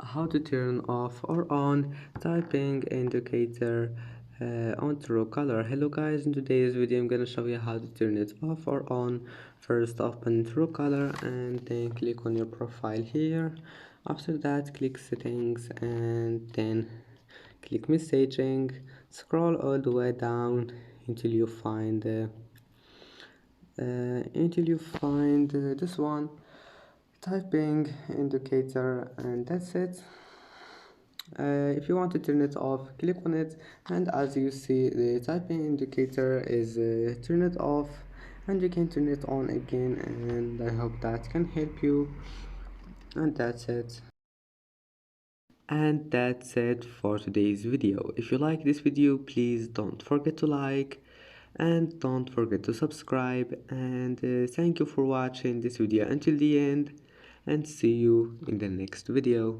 how to turn off or on typing indicator on Truecaller. Hello guys, in today's video I'm gonna show you how to turn it off or on. First open Truecaller and then click on your profile here. After that click settings and then click messaging. Scroll all the way down until you find this one, typing indicator, and that's it. If you want to turn it off, click on it, and as you see the typing indicator is turned off, and you can turn it on again, and I hope that can help you. And that's it for today's video. If you like this video, please don't forget to like and don't forget to subscribe, and thank you for watching this video until the end, and see you in the next video.